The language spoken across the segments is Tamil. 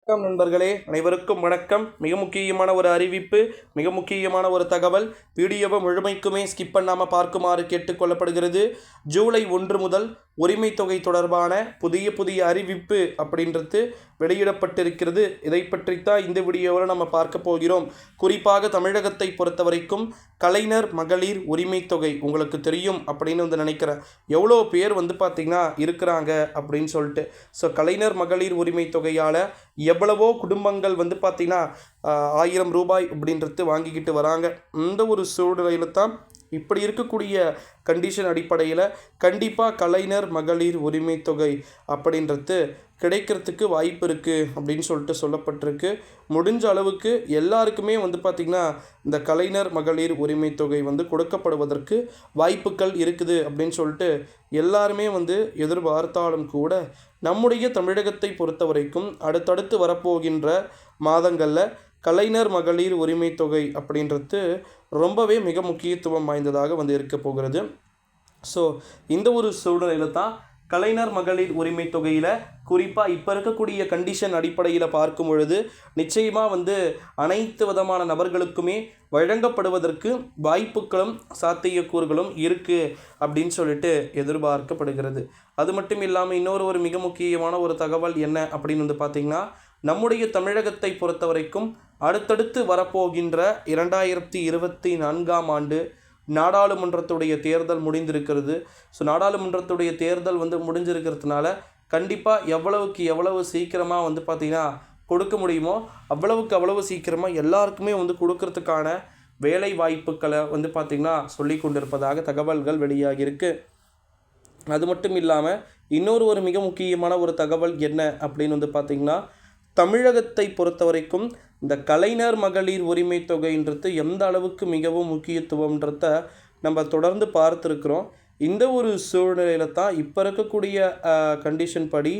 வணக்கம் நண்பர்களே, அனைவருக்கும் வணக்கம். மிக முக்கியமான ஒரு அறிவிப்பு, மிக முக்கியமான ஒரு தகவல். வீடியோவை முழுமைக்குமே ஸ்கிப் பண்ணாமல் பார்க்குமாறு கேட்டுக்கொள்ளப்படுகிறது. ஜூலை 1 முதல் உரிமை தொகை தொடர்பான புதிய அறிவிப்பு அப்படின்றது வெளியிடப்பட்டிருக்கிறது. இதை பற்றித்தான் இந்த வீடியோவில் நம்ம பார்க்க போகிறோம். குறிப்பாக தமிழகத்தை பொறுத்த வரைக்கும் கலைஞர் மகளிர் உரிமை தொகை உங்களுக்கு தெரியும் அப்படின்னு நினைக்கிறேன். எவ்வளோ பேர் பார்த்திங்கன்னா இருக்கிறாங்க அப்படின்னு சொல்லிட்டு. ஸோ கலைஞர் மகளிர் உரிமை தொகையால் எவ்வளவோ குடும்பங்கள் பார்த்திங்கன்னா 1000 ரூபாய் அப்படின்றது வாங்கிக்கிட்டு வராங்க. இந்த ஒரு சூழ்நிலையில் தான் இப்படி இருக்கக்கூடிய கண்டிஷன் அடிப்படையில் கண்டிப்பாக கலைஞர் மகளிர் உரிமை தொகை அப்படின்றது கிடைக்கிறதுக்கு வாய்ப்பு இருக்குது அப்படின்னு சொல்லிட்டு சொல்லப்பட்டிருக்கு. முடிஞ்ச அளவுக்கு எல்லாருக்குமே பார்த்திங்கன்னா இந்த கலைஞர் மகளிர் உரிமை தொகை கொடுக்கப்படுவதற்கு வாய்ப்புகள் இருக்குது அப்படின்னு சொல்லிட்டு எல்லாருமே எதிர்பார்த்தாலும் கூட நம்முடைய தமிழகத்தை பொறுத்த வரைக்கும் அடுத்தடுத்து வரப்போகின்ற மாதங்களில் கலைஞர் மகளிர் உரிமை தொகை அப்படின்றது ரொம்பவே மிக முக்கியத்துவம் வாய்ந்ததாக இருக்க போகிறது. ஸோ இந்த ஒரு சூழ்நிலையில் தான் கலைஞர் மகளிர் உரிமை தொகையில் குறிப்பாக இப்போ இருக்கக்கூடிய கண்டிஷன் அடிப்படையில் பார்க்கும் பொழுது நிச்சயமாக அனைத்து விதமான நபர்களுக்குமே வழங்கப்படுவதற்கு வாய்ப்புகளும் சாத்தியக்கூறுகளும் இருக்குது அப்படின்னு சொல்லிட்டு எதிர்பார்க்கப்படுகிறது. அது மட்டும் இல்லாமல் இன்னொரு மிக முக்கியமான ஒரு தகவல் என்ன அப்படின்னு பார்த்திங்கன்னா, நம்முடைய தமிழகத்தை பொறுத்த வரைக்கும் அடுத்தடுத்து வரப்போகின்ற 2024ஆம் ஆண்டு நாடாளுமன்றத்துடைய தேர்தல் முடிந்திருக்கிறது. ஸோ நாடாளுமன்றத்துடைய தேர்தல் முடிஞ்சிருக்கிறதுனால கண்டிப்பாக எவ்வளவுக்கு எவ்வளவு சீக்கிரமாக பார்த்திங்கன்னா கொடுக்க முடியுமோ அவ்வளவு சீக்கிரமாக எல்லாருக்குமே கொடுக்கறதுக்கான வேலை வாய்ப்புகளை பார்த்திங்கன்னா சொல்லி கொண்டிருப்பதாக தகவல்கள் வெளியாகியிருக்கு. அது மட்டும் இல்லாமல் இன்னொரு மிக முக்கியமான ஒரு தகவல் என்ன அப்படின்னு பார்த்திங்கன்னா, தமிழகத்தை பொறுத்த வரைக்கும் இந்த கலைஞர் மகளிர் உரிமை தொகைன்றது எந்த அளவுக்கு மிகவும் முக்கியத்துவம்ன்றத நம்ம தொடர்ந்து பார்த்துருக்குறோம். இந்த ஒரு சூழ்நிலையில் தான் இப்போ இருக்கக்கூடிய கண்டிஷன் படி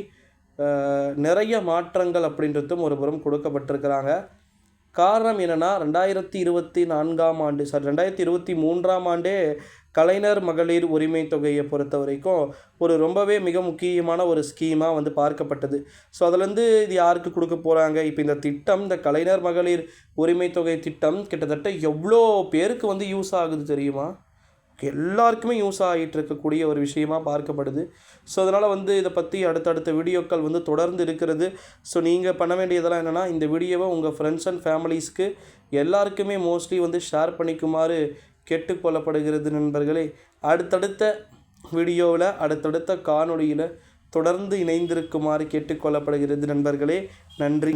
நிறைய மாற்றங்கள் அப்படின்றதும் ஒரு புறம் கொடுக்கப்பட்டிருக்கிறாங்க. காரணம் என்னென்னா 2023ஆம் ஆண்டே கலைஞர் மகளிர் உரிமை தொகையை பொறுத்த வரைக்கும் ரொம்பவே மிக முக்கியமான ஒரு ஸ்கீமாக பார்க்கப்பட்டது. ஸோ அதுலேருந்து இது யாருக்கு கொடுக்க போகிறாங்க, இப்போ இந்த திட்டம், இந்த கலைஞர் மகளிர் உரிமை தொகை திட்டம் கிட்டத்தட்ட எவ்வளோ பேருக்கு யூஸ் ஆகுது தெரியுமா? எல்லாருக்குமே யூஸ் ஆகிட்டு இருக்கக்கூடிய ஒரு விஷயமாக பார்க்கப்படுது. ஸோ அதனால் இதை பற்றி அடுத்தடுத்த வீடியோக்கள் தொடர்ந்து இருக்கிறது. ஸோ நீங்கள் பண்ண வேண்டியதெல்லாம் என்னென்னா, இந்த வீடியோவை உங்கள் ஃப்ரெண்ட்ஸ் அண்ட் ஃபேமிலிஸ்க்கு எல்லாருக்குமே மோஸ்ட்லி ஷேர் பண்ணிக்குமாறு கேட்டுக்கொள்ளப்படுகிறது நண்பர்களே. அடுத்தடுத்த வீடியோவில் அடுத்தடுத்த காணொளியில் தொடர்ந்து இணைந்திருக்குமாறு கேட்டுக்கொள்ளப்படுகிறது நண்பர்களே. நன்றி.